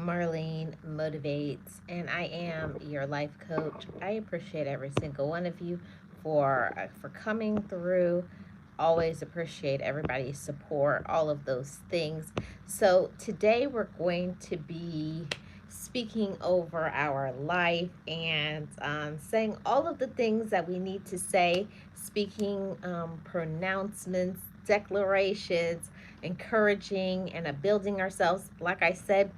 Marlene Motivates, and I am your life coach. I appreciate every single one of you for coming through. Always appreciate everybody's support, all of those things. So today we're going to be speaking over our life and saying all of the things that we need to say, speaking pronouncements, declarations, encouraging and building ourselves. Like I said,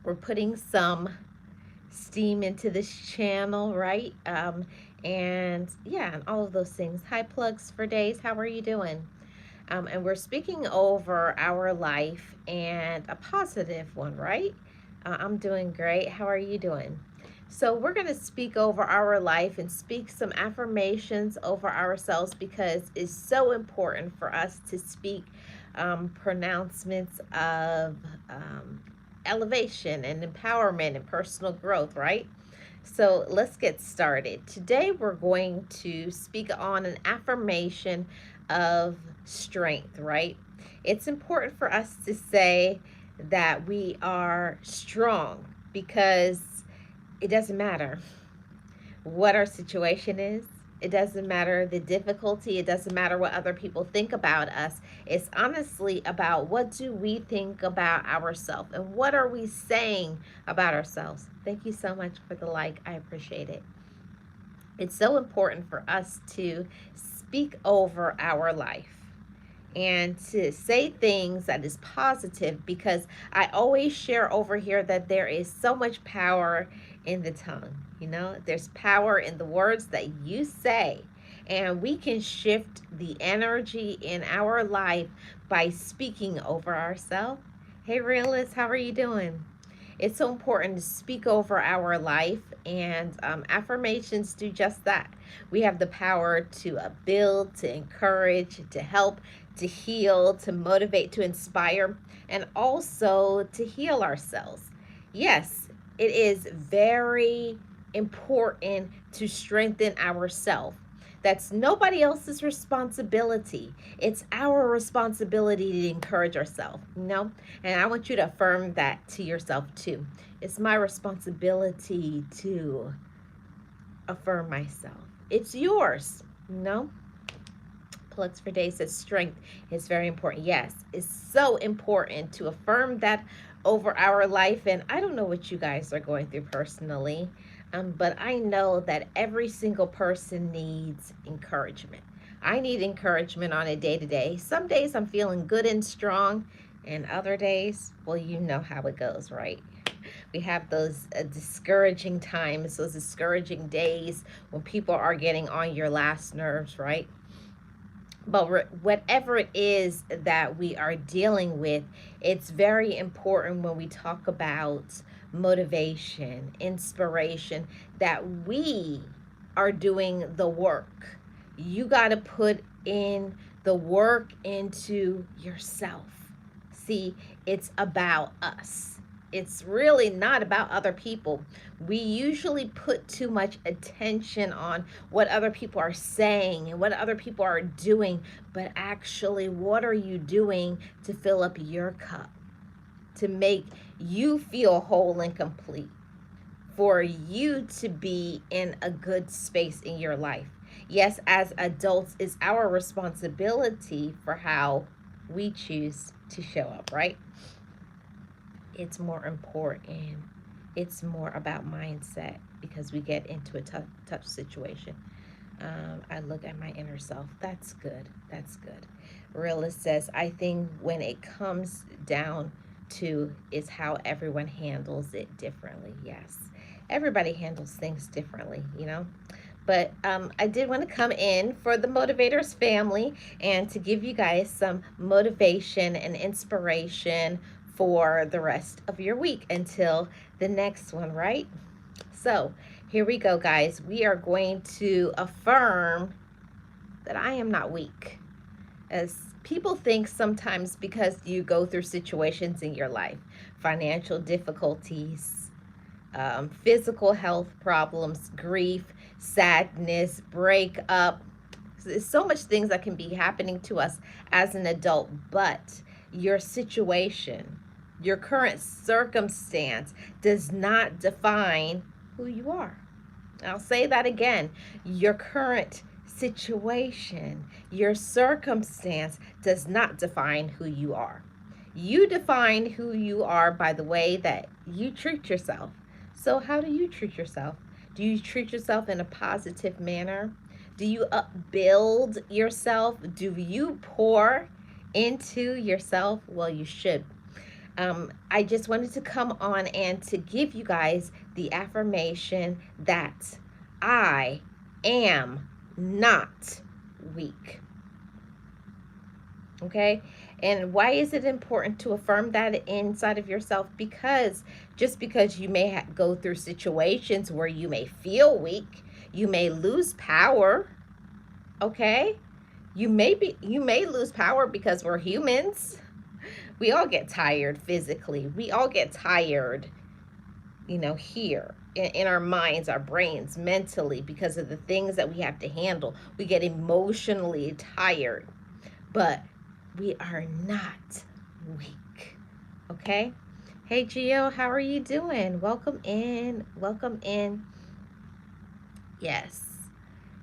we're putting some steam into this channel, right? And yeah, and all of those things. Hi, plugs for days. How are you doing? And we're speaking over our life and a positive one, right? I'm doing great. How are you doing? So, we're going to speak over our life and speak some affirmations over ourselves because it's so important for us to speak pronouncements of elevation and empowerment and personal growth, right? So let's get started. Today we're going to speak on an affirmation of strength, right? It's important for us to say that we are strong because it doesn't matter what our situation is. It doesn't matter the difficulty. It doesn't matter what other people think about us. It's honestly about what do we think about ourselves and what are we saying about ourselves. Thank you so much for the like. I appreciate it. It's so important for us to speak over our life and to say things that is positive because I always share over here that there is so much power in the tongue. You know, there's power in the words that you say, and we can shift the energy in our life by speaking over ourselves. Hey, realist, how are you doing? It's so important to speak over our life, and affirmations do just that. We have the power to build, to encourage, to help, to heal, to motivate, to inspire, and also to heal ourselves. Yes, it is very important to strengthen ourselves. That's nobody else's responsibility. It's our responsibility to encourage ourselves, you know? And I want you to affirm that to yourself too. It's my responsibility to affirm myself. It's yours, you know? Plugs for Day says strength is very important. Yes, it's so important to affirm that over our life. And I don't know what you guys are going through personally, but I know that every single person needs encouragement. I need encouragement on a day to day. Some days I'm feeling good and strong, and other days, well, you know how it goes, right? We have those discouraging times, those discouraging days when people are getting on your last nerves, right? But whatever it is that we are dealing with, it's very important when we talk about motivation, inspiration, that we are doing the work. You got to put in the work into yourself. See, it's about us. It's really not about other people. We usually put too much attention on what other people are saying and what other people are doing, but actually, what are you doing to fill up your cup, to make you feel whole and complete, for you to be in a good space in your life? Yes, as adults, it's our responsibility for how we choose to show up, right? It's more important. It's more about mindset because we get into a tough situation. I look at my inner self. That's good. That's good. Realist says, I think when it comes down to is how everyone handles it differently. Yes. Everybody handles things differently, you know? But I did want to come in for the Motivators family and to give you guys some motivation and inspiration for the rest of your week until the next one, right? So here we go, guys. We are going to affirm that I am not weak. As people think sometimes because you go through situations in your life, financial difficulties, physical health problems, grief, sadness, breakup. There's so much things that can be happening to us as an adult, but your situation Your current circumstance does not define who you are. I'll say that again. Your current situation, your circumstance does not define who you are. You define who you are by the way that you treat yourself. So, how do you treat yourself? Do you treat yourself in a positive manner? Do you upbuild yourself? Do you pour into yourself? Well, you should. I just wanted to come on and to give you guys the affirmation that I am not weak. Okay? And why is it important to affirm that inside of yourself? Because just because you may go through situations where you may feel weak, you may lose power, okay? You may lose power because we're humans. We all get tired physically. We all get tired, here in our minds, our brains, mentally, because of the things that we have to handle. We get emotionally tired, but we are not weak. Okay? Hey, Gio, how are you doing? Welcome in. Welcome in. Yes.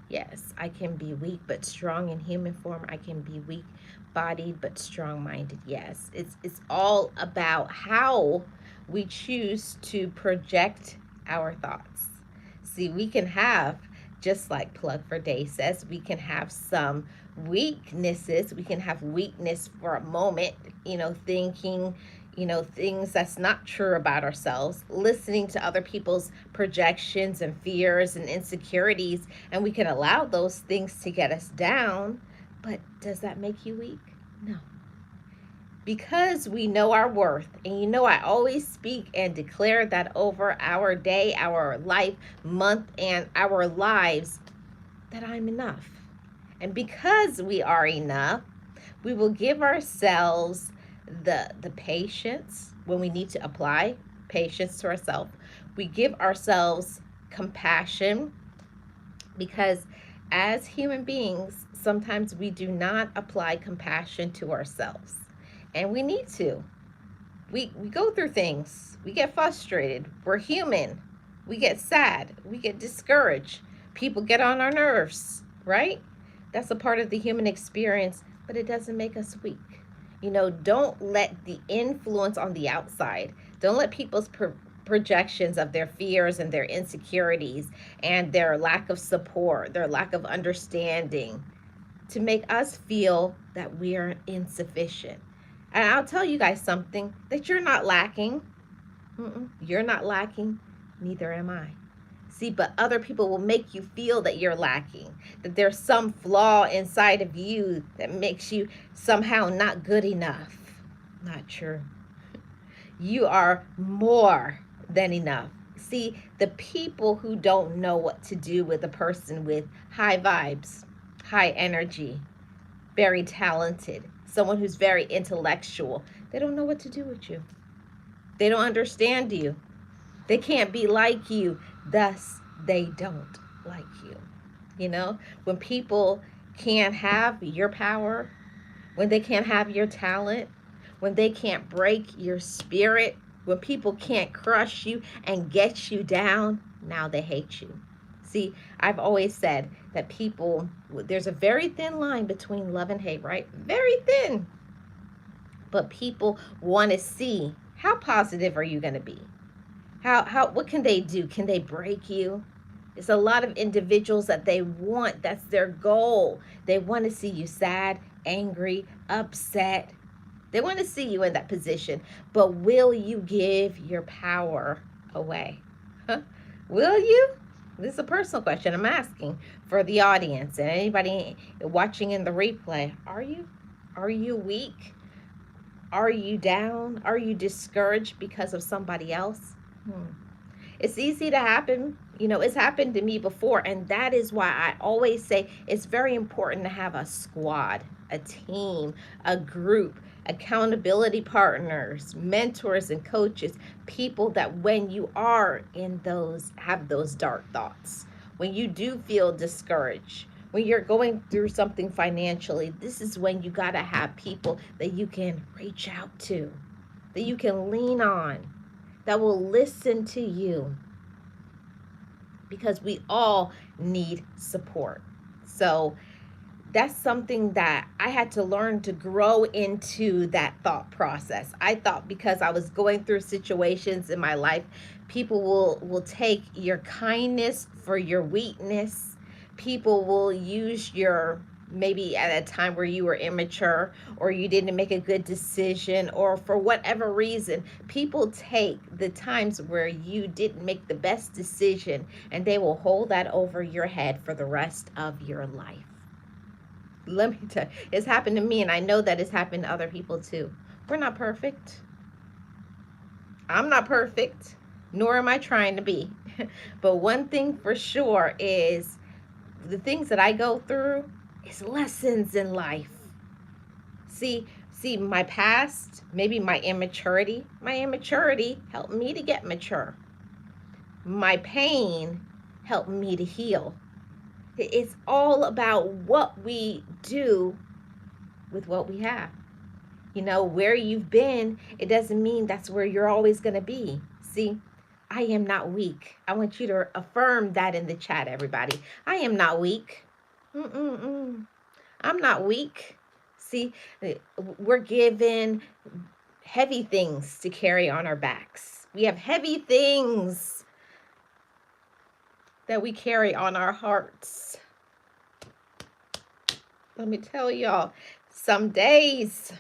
Yes, I can be weak but strong in human form. I can be weak bodied but strong minded. Yes, it's all about how we choose to project our thoughts. See, we can have, just like Plug for Day says, we can have some weaknesses. We can have weakness for a moment, thinking things that's not true about ourselves, listening to other people's projections and fears and insecurities, and we can allow those things to get us down. But does that make you weak? No. Because we know our worth, and I always speak and declare that over our day, our life, month, and our lives, that I'm enough. And because we are enough, we will give ourselves the patience when we need to apply patience to ourselves. We give ourselves compassion, because as human beings, sometimes we do not apply compassion to ourselves. And we need to. We go through things. We get frustrated. We're human. We get sad. We get discouraged. People get on our nerves, right? That's a part of the human experience, but it doesn't make us weak. Don't let the influence on the outside, don't let people's projections of their fears and their insecurities and their lack of support, their lack of understanding, to make us feel that we are insufficient. And I'll tell you guys something, that you're not lacking. You're not lacking, neither am I. See, but other people will make you feel that you're lacking, that there's some flaw inside of you that makes you somehow not good enough. Not true. You are more than enough. See, the people who don't know what to do with a person with high vibes, high energy, very talented, someone who's very intellectual, they don't know what to do with you. They don't understand you. They can't be like you. Thus, they don't like you. When people can't have your power, when they can't have your talent, when they can't break your spirit, when people can't crush you and get you down, now they hate you. See, I've always said that there's a very thin line between love and hate, right? Very thin. But people want to see, how positive are you going to be? What can they do? Can they break you? It's a lot of individuals that that's their goal. They want to see you sad, angry, upset. They want to see you in that position. But will you give your power away? Huh? Will you? This is a personal question I'm asking for the audience and anybody watching in the replay. Are you? Are you weak? Are you down? Are you discouraged because of somebody else? It's easy to happen. It's happened to me before, and that is why I always say it's very important to have a squad, a team, a group, accountability partners, mentors and coaches, people that when you are have those dark thoughts, when you do feel discouraged, when you're going through something financially, this is when you got to have people that you can reach out to, that you can lean on, that will listen to you, because we all need support. So that's something that I had to learn to grow into that thought process. I thought because I was going through situations in my life, people will take your kindness for your weakness. People will use your, maybe at a time where you were immature or you didn't make a good decision, or for whatever reason, people take the times where you didn't make the best decision and they will hold that over your head for the rest of your life. Let me tell you, it's happened to me, and I know that it's happened to other people too. We're not perfect. I'm not perfect, nor am I trying to be. But one thing for sure is the things that I go through is lessons in life. See, my past, maybe my immaturity helped me to get mature. My pain helped me to heal. It's all about what we do with what we have. You know, where you've been, it doesn't mean that's where you're always going to be. See, I am not weak. I want you to affirm that in the chat, everybody. I am not weak. Mm-mm-mm. I'm not weak. See, we're given heavy things to carry on our backs. We have heavy things that we carry on our hearts. Let me tell y'all, some days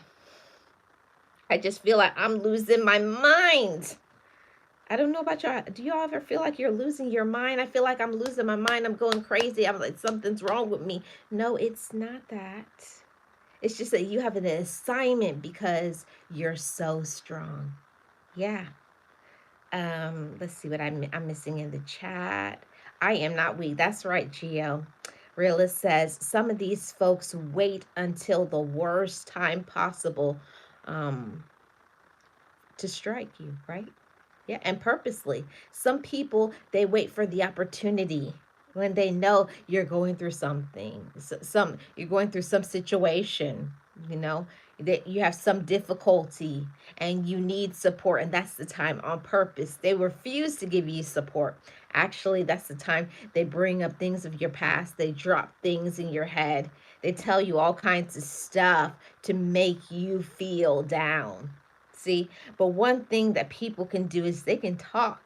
I just feel like I'm losing my mind. I don't know about y'all. Do y'all ever feel like you're losing your mind? I feel like I'm losing my mind. I'm going crazy. I'm like, something's wrong with me. No, it's not that. It's just that you have an assignment because you're so strong. Yeah. Let's see what I'm missing in the chat. I am not weak. That's right, Gio. Realist says some of these folks wait until the worst time possible to strike you, right? Yeah, and purposely. Some people, they wait for the opportunity when they know you're going through something. You're going through some situation, you know, that you have some difficulty and you need support, and that's the time on purpose. They refuse to give you support. Actually, that's the time they bring up things of your past. They drop things in your head. They tell you all kinds of stuff to make you feel down. See, but one thing that people can do is they can talk,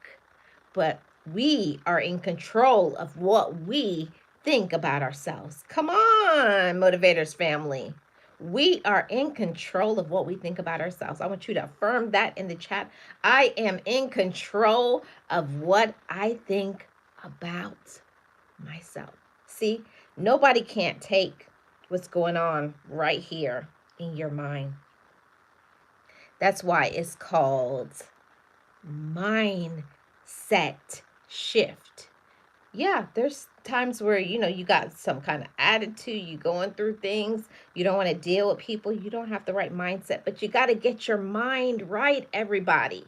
but we are in control of what we think about ourselves. Come on, Motivators family. We are in control of what we think about ourselves. I want you to affirm that in the chat. I am in control of what I think about myself. See, nobody can't take what's going on right here in your mind. That's why it's called mindset shift. Yeah, there's times where, you got some kind of attitude, you going through things, you don't want to deal with people, you don't have the right mindset, but you got to get your mind right, everybody.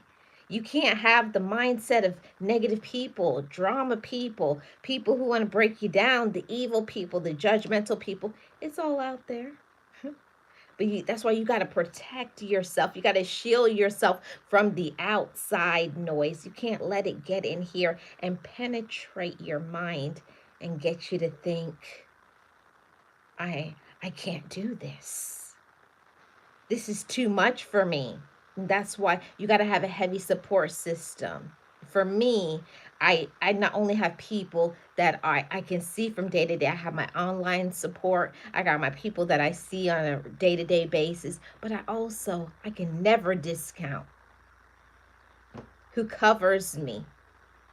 You can't have the mindset of negative people, drama people, people who want to break you down, the evil people, the judgmental people. It's all out there. But that's why you got to protect yourself. You got to shield yourself from the outside noise. You can't let it get in here and penetrate your mind and get you to think, I can't do this. This is too much for me. And that's why you got to have a heavy support system. For me, I not only have people that I can see from day to day. I have my online support. I got my people that I see on a day-to-day basis, but I can never discount who covers me,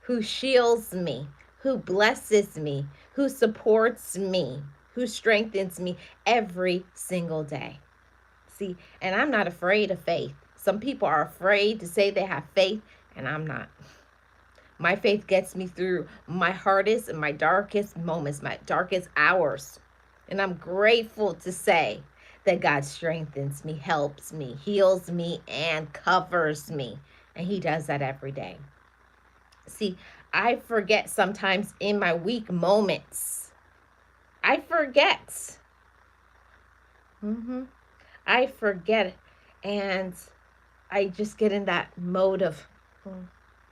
who shields me, who blesses me, who supports me, who strengthens me every single day. See, and I'm not afraid of faith. Some people are afraid to say they have faith, and I'm not. My faith gets me through my hardest and my darkest moments, my darkest hours. And I'm grateful to say that God strengthens me, helps me, heals me, and covers me. And He does that every day. See, I forget sometimes in my weak moments. I forget. I forget. And I just get in that mode of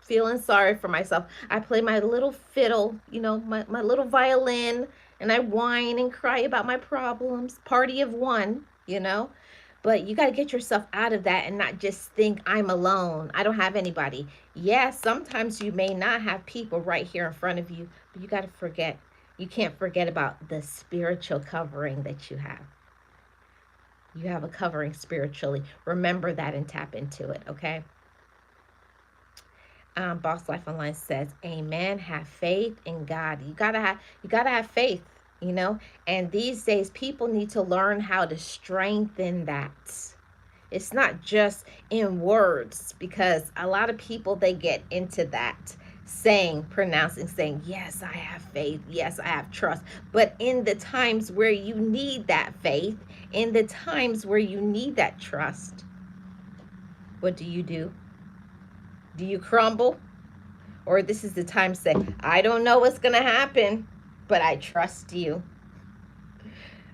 feeling sorry for myself. I play my little fiddle, my little violin, and I whine and cry about my problems. Party of one. But you got to get yourself out of that and not just think I'm alone. I don't have anybody. Yeah, sometimes you may not have people right here in front of you, but you got to forget. You can't forget about the spiritual covering that you have. You have a covering spiritually. Remember that and tap into it, okay? Boss Life Online says, "Amen. Have faith in God. You gotta have faith. You know. And these days, people need to learn how to strengthen that. It's not just in words, because a lot of people, they get into that saying, yes, I have faith, yes, I have trust. But in the times where you need that faith, in the times where you need that trust, what do you do? Do you crumble? Or this is the time to say, I don't know what's going to happen, but I trust you.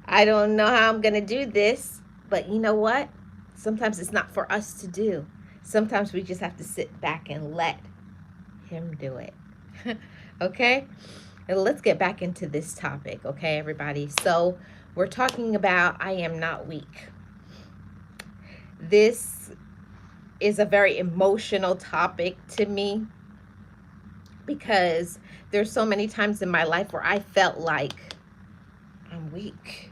I don't know how I'm going to do this, but you know what? Sometimes it's not for us to do. Sometimes we just have to sit back and let him do it." Okay? And let's get back into this topic, okay, everybody? So we're talking about I am not weak. This is a very emotional topic to me, because there's so many times in my life where I felt like I'm weak.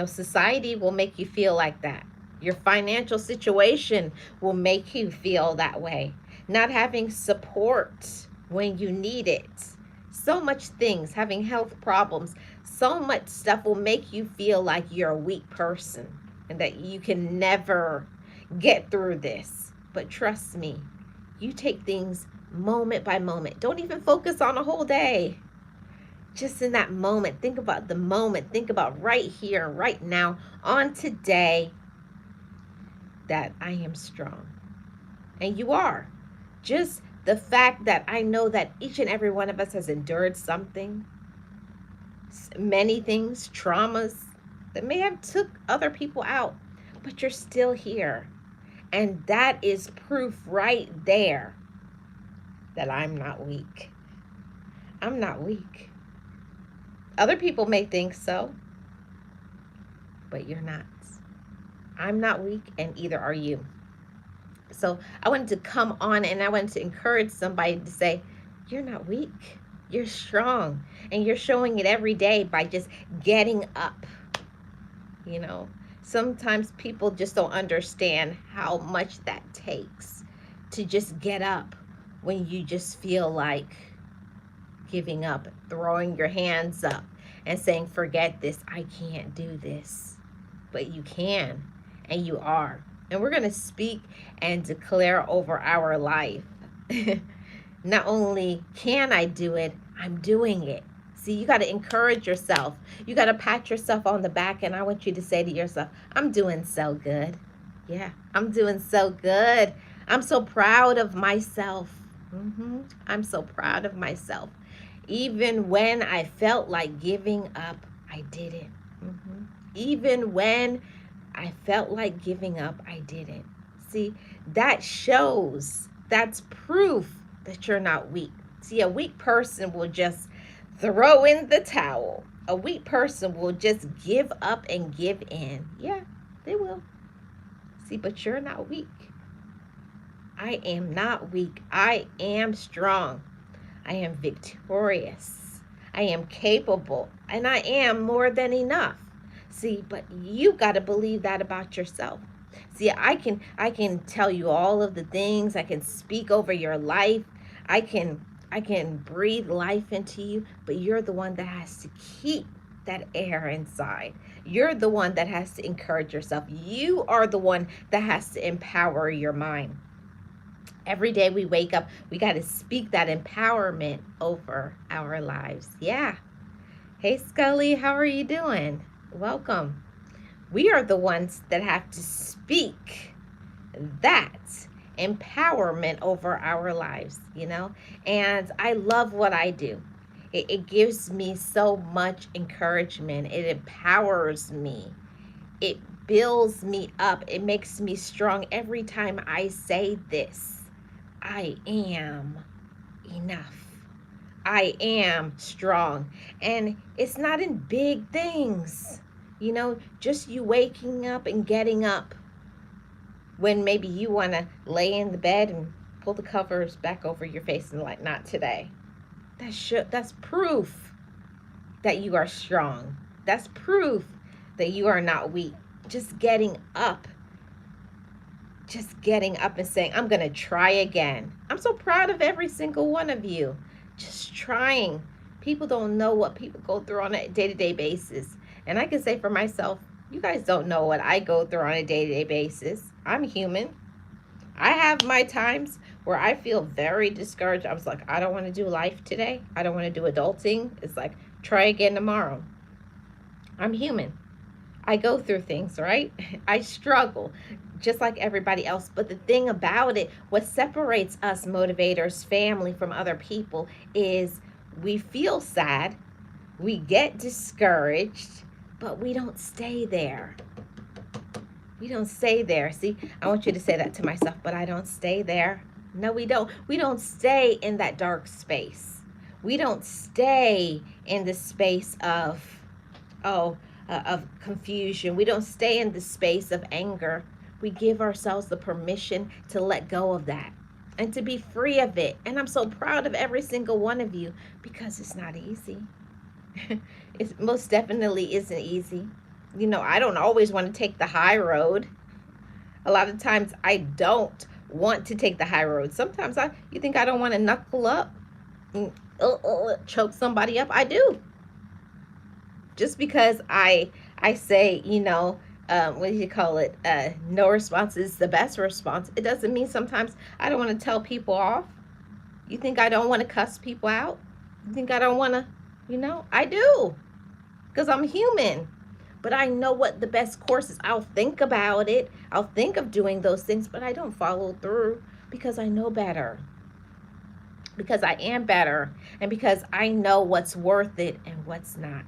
Society will make you feel like that. Your financial situation will make you feel that way. Not having support when you need it. So much things, having health problems, so much stuff will make you feel like you're a weak person and that you can never get through this. But trust me, you take things moment by moment. Don't even focus on a whole day. Just in that moment, think about the moment. Think about right here, right now, on today, that I am strong. And you are. Just the fact that I know that each and every one of us has endured something, many things, traumas that may have took other people out, but you're still here. And that is proof right there that I'm not weak. I'm not weak. Other people may think so, but you're not. I'm not weak, and either are you. So I wanted to come on and I wanted to encourage somebody to say, you're not weak. You're strong. And you're showing it every day by just getting up. Sometimes people just don't understand how much that takes to just get up when you just feel like giving up, throwing your hands up and saying, forget this, I can't do this. But you can, and you are. And we're going to speak and declare over our life. Not only can I do it, I'm doing it. See, you got to encourage yourself. You got to pat yourself on the back, and I want you to say to yourself, I'm doing so good. Yeah, I'm doing so good. I'm so proud of myself. I'm so proud of myself. Even when I felt like giving up, I didn't. Even when I felt like giving up, I didn't. See, that shows, that's proof that you're not weak. See, a weak person will just throw in the towel. A weak person will just give up and give in. Yeah, they will. See, but you're not weak. I am not weak. I am strong. I am victorious. I am capable. And I am more than enough. See, but you got to believe that about yourself. See, I can tell you all of the things. I can speak over your life. I can breathe life into you, but you're the one that has to keep that air inside. You're the one that has to encourage yourself. You are the one that has to empower your mind. Every day we wake up, we got to speak that empowerment over our lives. Yeah. Hey, Scully, how are you doing? Welcome. We are the ones that have to speak that empowerment over our lives, and I love what I do. It gives me so much encouragement. It empowers me. It builds me up. It makes me strong every time I say this. I am enough. I am strong. And it's not in big things. Just you waking up and getting up when maybe you want to lay in the bed and pull the covers back over your face and like, not today. That's proof that you are strong. That's proof that you are not weak. Just getting up. Just getting up and saying, I'm going to try again. I'm so proud of every single one of you. Just trying. People don't know what people go through on a day-to-day basis. And I can say for myself, you guys don't know what I go through on a day-to-day basis. I'm human. I have my times where I feel very discouraged. I was like, I don't want to do life today. I don't want to do adulting. It's like, try again tomorrow. I'm human. I go through things, right? I struggle just like everybody else. But the thing about it, what separates us motivators, family from other people is we feel sad, we get discouraged, but we don't stay there. We don't stay there. See, I want you to say that to myself, but I don't stay there. No, we don't. We don't stay in that dark space. We don't stay in the space of confusion. We don't stay in the space of anger. We give ourselves the permission to let go of that and to be free of it. And I'm so proud of every single one of you because it's not easy. It most definitely isn't easy. I don't always want to take the high road. A lot of times I don't want to take the high road. Sometimes you think I don't want to knuckle up and choke somebody up. I do. Just because I say, what do you call it? No response is the best response. It doesn't mean sometimes I don't want to tell people off. You think I don't want to cuss people out? You think I don't want to, I do. Because I'm human. But I know what the best course is. I'll think about it. I'll think of doing those things, but I don't follow through because I know better. Because I am better. And because I know what's worth it and what's not.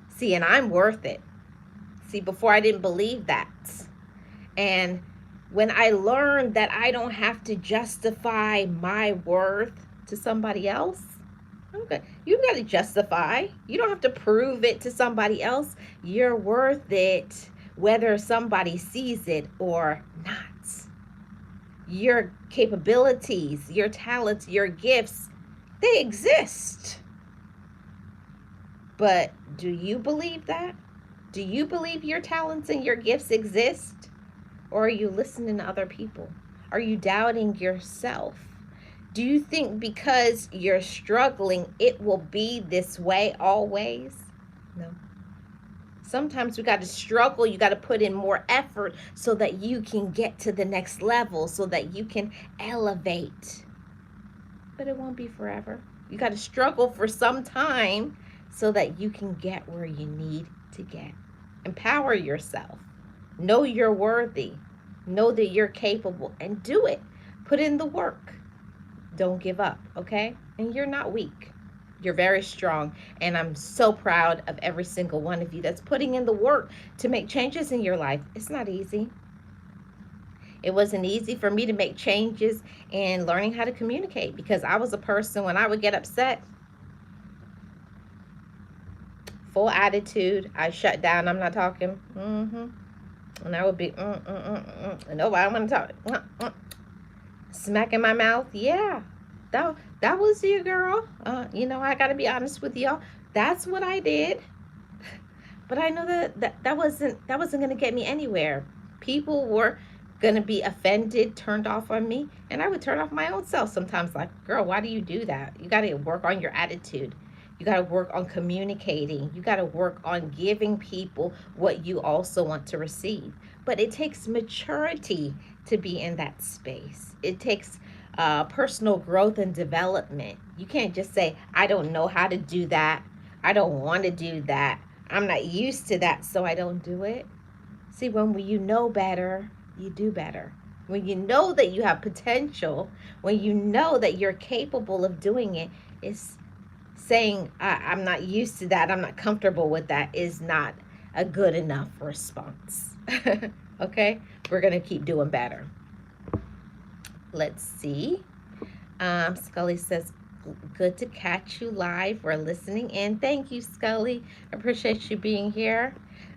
See, and I'm worth it. See, before I didn't believe that. And when I learned that I don't have to justify my worth to somebody else, okay, you got to justify. You don't have to prove it to somebody else. You're worth it, whether somebody sees it or not. Your capabilities, your talents, your gifts, they exist. But do you believe that? Do you believe your talents and your gifts exist? Or are you listening to other people? Are you doubting yourself? Do you think because you're struggling, it will be this way always? No. Sometimes we got to struggle. You got to put in more effort so that you can get to the next level, so that you can elevate. But it won't be forever. You got to struggle for some time so that you can get where you need to get. Empower yourself. Know you're worthy. Know that you're capable and do it. Put in the work. Don't give up, okay? And you're not weak. You're very strong. And I'm so proud of every single one of you that's putting in the work to make changes in your life. It's not easy. It wasn't easy for me to make changes in learning how to communicate because I was a person when I would get upset, full attitude. I shut down. I'm not talking. And I would be, nobody, I want to talk. Smack in my mouth. Yeah, that was you, girl. I got to be honest with y'all. That's what I did. But I know that wasn't going to get me anywhere. People were going to be offended, turned off on me. And I would turn off my own self sometimes. Like, girl, why do you do that? You got to work on your attitude. You got to work on communicating. You got to work on giving people what you also want to receive. But it takes maturity to be in that space. It takes personal growth and development. You can't just say, I don't know how to do that. I don't want to do that. I'm not used to that, so I don't do it. See, when you know better, you do better. When you know that you have potential, when you know that you're capable of doing it, it's saying, I'm not used to that, I'm not comfortable with that, is not a good enough response. Okay, we're going to keep doing better. Let's see. Scully says, good to catch you live. We're listening in. Thank you, Scully. Appreciate you being here.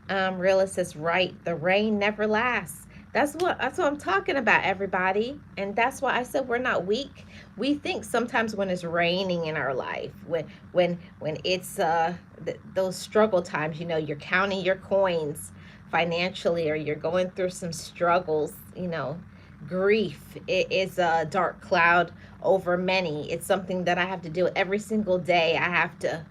Rilla says, right, the rain never lasts. That's what I'm talking about, everybody. And that's why I said we're not weak. We think sometimes when it's raining in our life, when it's those struggle times, you're counting your coins financially, or you're going through some struggles, grief, it is a dark cloud over many. It's something that I have to do every single day. I have to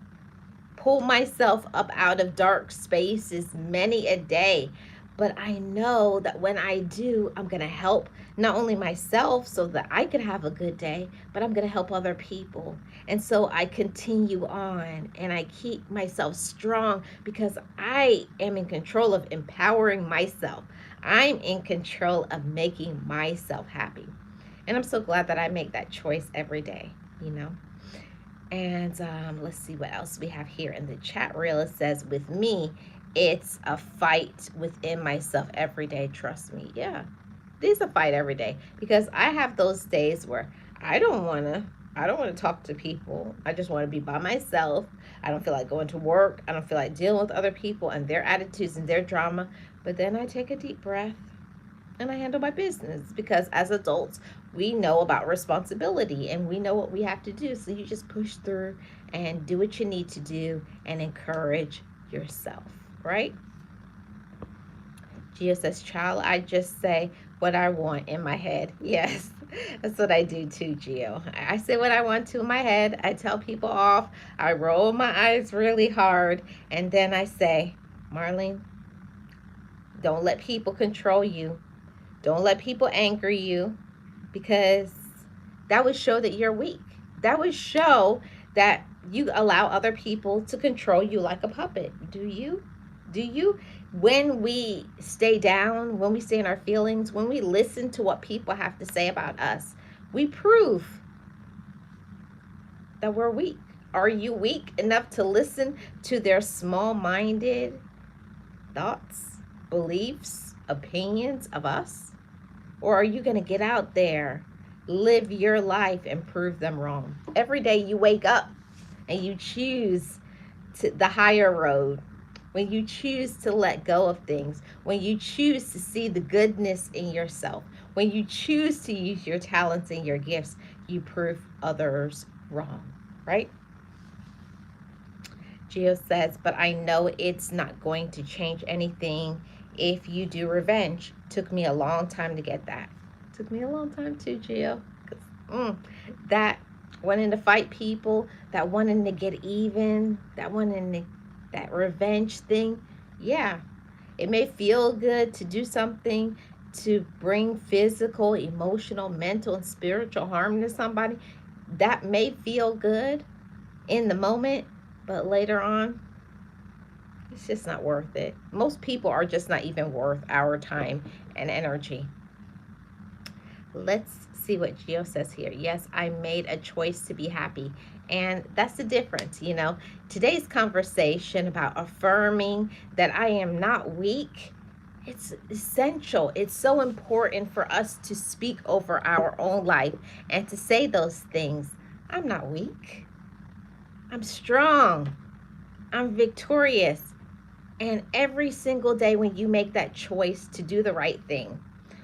pull myself up out of dark spaces many a day. But I know that when I do, I'm going to help not only myself so that I can have a good day, but I'm going to help other people. And so I continue on and I keep myself strong because I am in control of empowering myself. I'm in control of making myself happy. And I'm so glad that I make that choice every day, you know. And let's see what else we have here in the chat reel. It says, with me, it's a fight within myself every day. Trust me. Yeah, it is a fight every day because I have those days where I don't want to. I don't want to talk to people. I just want to be by myself. I don't feel like going to work. I don't feel like dealing with other people and their attitudes and their drama. But then I take a deep breath and I handle my business because as adults, we know about responsibility and we know what we have to do. So you just push through and do what you need to do and encourage yourself, right? Gio says, child, I just say what I want in my head. Yes, that's what I do too, Gio. I say what I want to in my head. I tell people off. I roll my eyes really hard. And then I say, Marlene, don't let people control you. Don't let people anger you because that would show that you're weak. That would show that you allow other people to control you like a puppet. Do you? Do you? When we stay down, when we stay in our feelings, when we listen to what people have to say about us, we prove that we're weak. Are you weak enough to listen to their small minded thoughts, beliefs, opinions of us? Or are you going to get out there, live your life, and prove them wrong? Every day you wake up and you choose the higher road, when you choose to let go of things, when you choose to see the goodness in yourself, when you choose to use your talents and your gifts, you prove others wrong, right? Gio says, but I know it's not going to change anything if you do revenge. Took me a long time to get that. Took me a long time too, Gio. That wanting to fight people, that wanting to get even, that revenge thing. Yeah, it may feel good to do something to bring physical, emotional, mental, and spiritual harm to somebody. That may feel good in the moment, but later on, it's just not worth it. Most people are just not even worth our time and energy. Let's see what Gio says here. Yes, I made a choice to be happy. And that's the difference, Today's conversation about affirming that I am not weak, it's essential. It's so important for us to speak over our own life and to say those things. I'm not weak. I'm strong. I'm victorious. And every single day when you make that choice to do the right thing,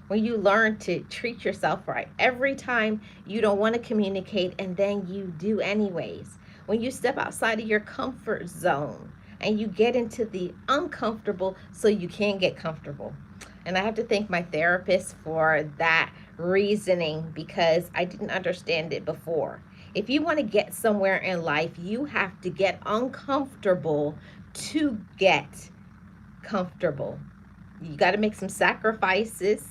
when you learn to treat yourself right, every time you don't want to communicate and then you do anyways, when you step outside of your comfort zone and you get into the uncomfortable so you can get comfortable. And I have to thank my therapist for that reasoning because I didn't understand it before. If you want to get somewhere in life, you have to get uncomfortable to get comfortable. You got to make some sacrifices.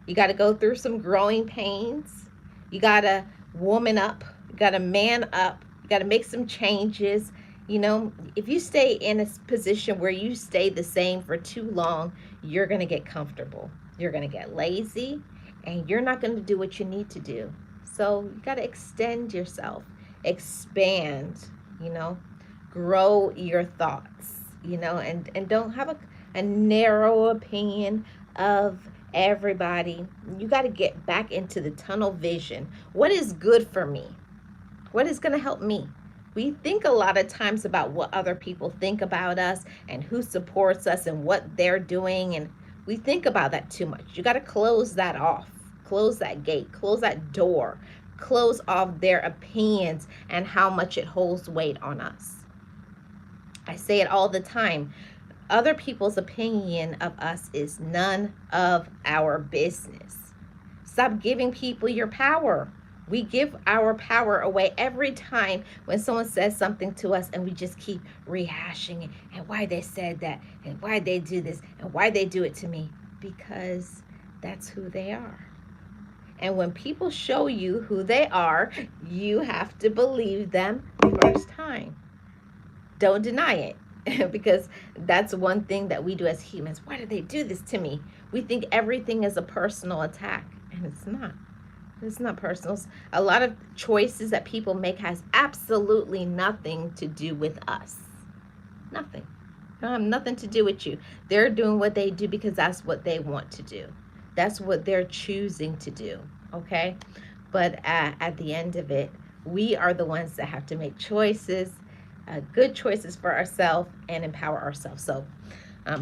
You got to go through some growing pains. You got to woman up. You got to man up. You got to make some changes. If you stay in a position where you stay the same for too long, you're going to get comfortable. You're going to get lazy and you're not going to do what you need to do. So you got to extend yourself, expand, grow your thoughts, and don't have a narrow opinion of everybody. You got to get back into the tunnel vision. What is good for me? What is going to help me? We think a lot of times about what other people think about us and who supports us and what they're doing. And we think about that too much. You got to close that off, close that gate, close that door, close off their opinions and how much it holds weight on us. I say it all the time. Other people's opinion of us is none of our business. Stop giving people your power. We give our power away every time when someone says something to us and we just keep rehashing it and why they said that and why they do this and why they do it to me. Because that's who they are. And when people show you who they are, you have to believe them the first time. Don't deny it. Because that's one thing that we do as humans. Why did they do this to me? We think everything is a personal attack, and it's not. It's not personal. A lot of choices that people make has absolutely nothing to do with us. Nothing. They don't have nothing to do with you. They're doing what they do because that's what they want to do. That's what they're choosing to do, okay? But at the end of it, we are the ones that have to make choices, good choices for ourselves and empower ourselves. So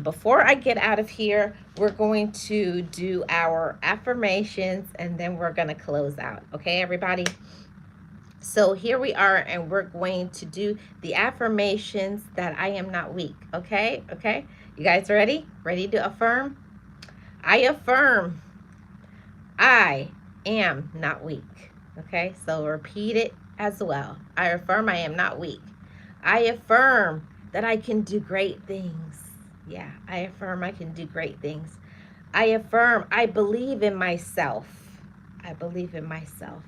before I get out of here, we're going to do our affirmations and then we're going to close out. Okay, everybody? So here we are, and we're going to do the affirmations that I am not weak. Okay? Okay? You guys ready? Ready to affirm? I affirm I am not weak. Okay? So repeat it as well. I affirm I am not weak. I affirm that I can do great things. Yeah, I affirm I can do great things. I affirm I believe in myself. I believe in myself.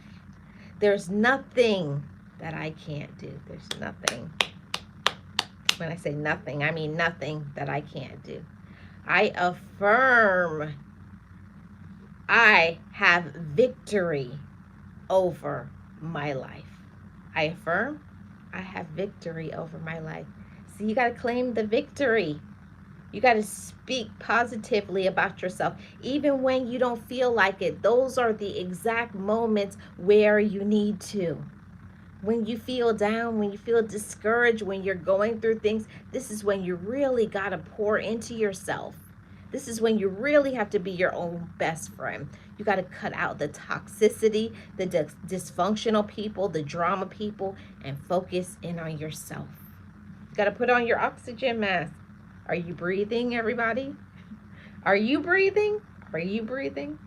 There's nothing that I can't do. There's nothing. When I say nothing, I mean nothing that I can't do. I affirm I have victory over my life. I affirm I have victory over my life. So you got to claim the victory. You got to speak positively about yourself, even when you don't feel like it. Those are the exact moments where you need to. When you feel down, when you feel discouraged, when you're going through things, this is when you really got to pour into yourself. This is when you really have to be your own best friend. You got to cut out the toxicity, the dysfunctional people, the drama people, and focus in on yourself. You got to put on your oxygen mask. Are you breathing, everybody? Are you breathing? Are you breathing?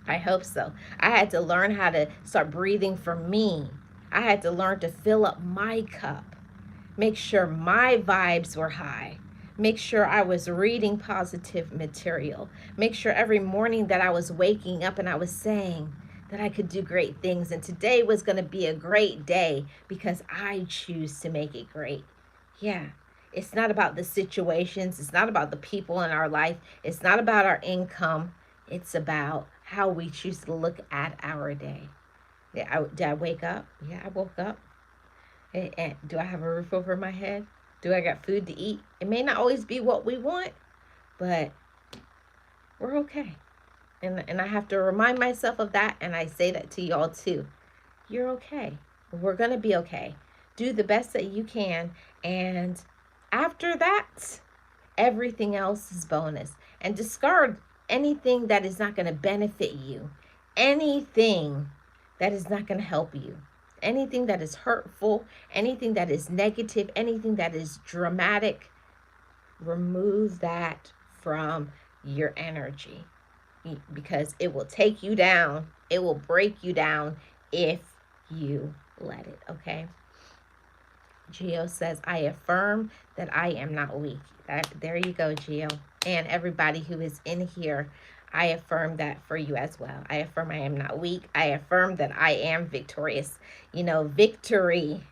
I hope so. I had to learn how to start breathing for me. I had to learn to fill up my cup. Make sure my vibes were high. Make sure I was reading positive material. Make sure every morning that I was waking up and I was saying that I could do great things. And today was going to be a great day because I choose to make it great. Yeah. It's not about the situations. It's not about the people in our life. It's not about our income. It's about how we choose to look at our day. Yeah, did I wake up? Yeah, I woke up. And do I have a roof over my head? Do I got food to eat? It may not always be what we want, but we're okay. And I have to remind myself of that, and I say that to y'all too. You're okay. We're going to be okay. Do the best that you can, and after that, everything else is bonus. And discard anything that is not going to benefit you. Anything that is not going to help you. Anything that is hurtful, anything that is negative, anything that is dramatic. Remove that from your energy because it will take you down. It will break you down if you let it, okay? Gio says, I affirm that I am not weak. There you go, Gio. And everybody who is in here, I affirm that for you as well. I affirm I am not weak. I affirm that I am victorious. You know, victory,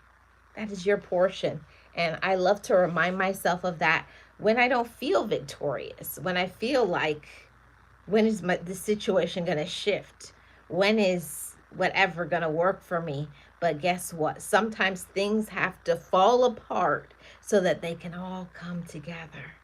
that is your portion. And I love to remind myself of that when I don't feel victorious, when I feel like, when is the situation going to shift? When is whatever going to work for me? But guess what? Sometimes things have to fall apart so that they can all come together.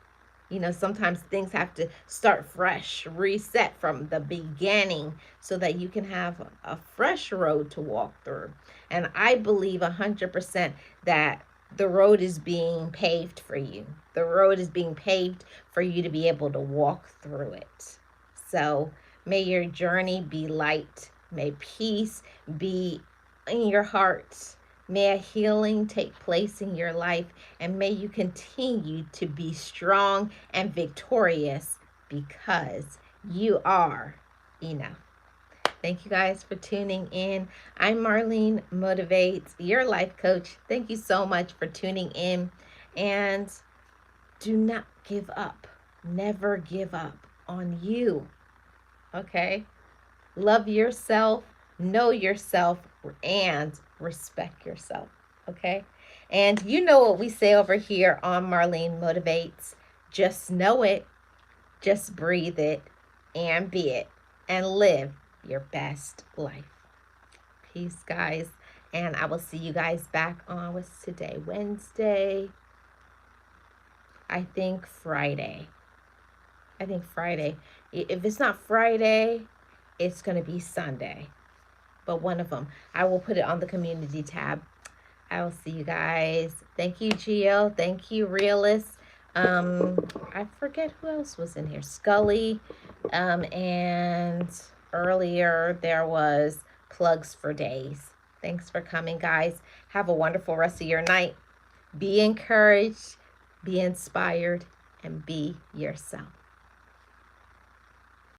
Sometimes things have to start fresh, reset from the beginning so that you can have a fresh road to walk through. And I believe 100% that the road is being paved for you. The road is being paved for you to be able to walk through it. So may your journey be light. May peace be in your heart. May a healing take place in your life, and may you continue to be strong and victorious because you are enough. Thank you guys for tuning in. I'm Marlene Motivates, your life coach. Thank you so much for tuning in. And do not give up. Never give up on you. Okay? Love yourself, know yourself, and respect yourself. Okay? And you know what we say over here on Marlene Motivates. Just know it, just breathe it, and be it, and live your best life. Peace, guys. And I will see you guys back on, what's today? Wednesday? I think Friday. If it's not Friday, it's going to be Sunday. But one of them. I will put it on the community tab. I will see you guys. Thank you, Gio. Thank you, Realist. I forget who else was in here. Scully. And earlier there was Plugs for Days. Thanks for coming, guys. Have a wonderful rest of your night. Be encouraged, be inspired, and be yourself.